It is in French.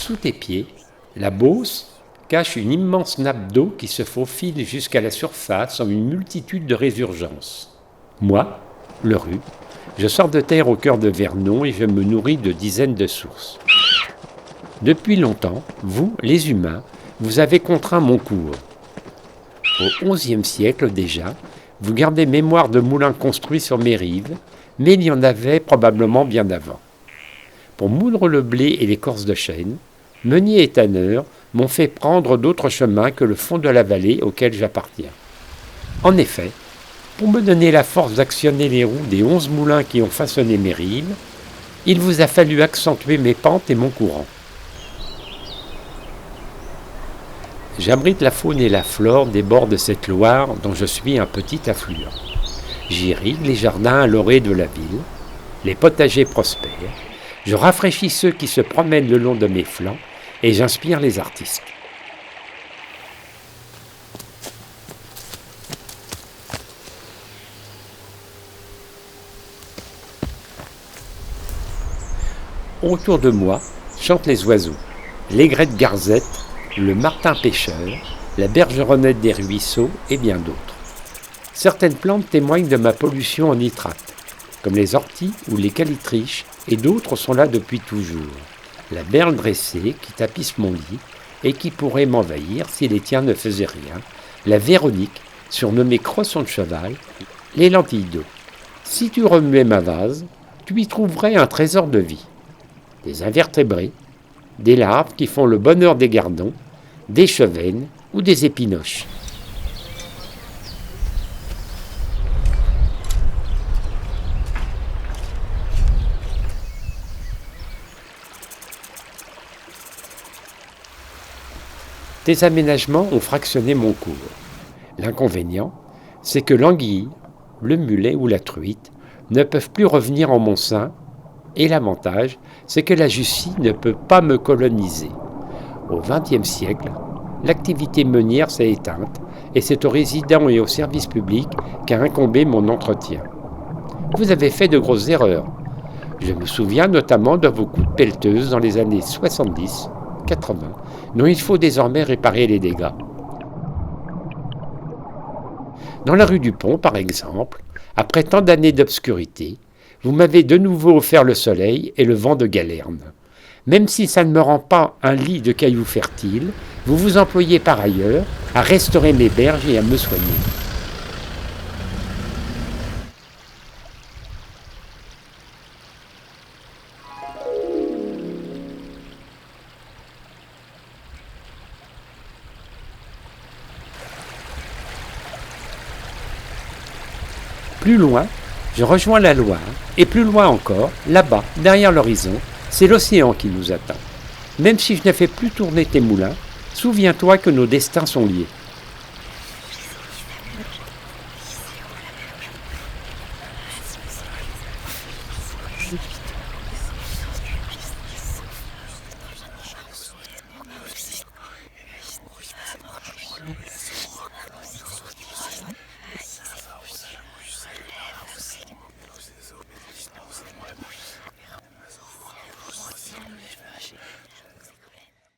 Sous tes pieds, la Beauce cache une immense nappe d'eau qui se faufile jusqu'à la surface en une multitude de résurgences. Moi, le Rhu, je sors de terre au cœur de Vernon et je me nourris de dizaines de sources. Depuis longtemps, vous, les humains, vous avez contraint mon cours. Au XIe siècle déjà, vous gardez mémoire de moulins construits sur mes rives, mais il y en avait probablement bien avant. Pour moudre le blé et l'écorce de chêne, meuniers et tanneurs m'ont fait prendre d'autres chemins que le fond de la vallée auquel j'appartiens. En effet, pour me donner la force d'actionner les roues des 11 moulins qui ont façonné mes rives, il vous a fallu accentuer mes pentes et mon courant. J'abrite la faune et la flore des bords de cette Loire dont je suis un petit affluent. J'irrigue les jardins à l'orée de la ville, les potagers prospèrent, je rafraîchis ceux qui se promènent le long de mes flancs et j'inspire les artistes. Autour de moi chantent les oiseaux, l'aigrette garzette, le martin pêcheur, la bergeronnette des ruisseaux et bien d'autres. Certaines plantes témoignent de ma pollution en nitrate, comme les orties ou les calitriches, et d'autres sont là depuis toujours. La berle dressée qui tapisse mon lit et qui pourrait m'envahir si les tiens ne faisaient rien, la Véronique, surnommée Cresson de cheval, les lentilles d'eau. Si tu remuais ma vase, tu y trouverais un trésor de vie. Des invertébrés, des larves qui font le bonheur des gardons, des chevennes ou des épinoches. Tes aménagements ont fractionné mon cours. L'inconvénient, c'est que l'anguille, le mulet ou la truite ne peuvent plus revenir en mon sein, et l'avantage, c'est que la Jussie ne peut pas me coloniser. Au XXe siècle, l'activité meunière s'est éteinte, et c'est aux résidents et aux services publics qu'a incombé mon entretien. Vous avez fait de grosses erreurs. Je me souviens notamment de vos coups de pelleteuse dans les années 70, 80, dont il faut désormais réparer les dégâts. Dans la rue du Pont, par exemple, après tant d'années d'obscurité, vous m'avez de nouveau offert le soleil et le vent de Galerne. Même si ça ne me rend pas un lit de cailloux fertiles, vous vous employez par ailleurs à restaurer mes berges et à me soigner. Plus loin, je rejoins la Loire, et plus loin encore, là-bas, derrière l'horizon, c'est l'océan qui nous attend. Même si je ne fais plus tourner tes moulins, souviens-toi que nos destins sont liés. Oui.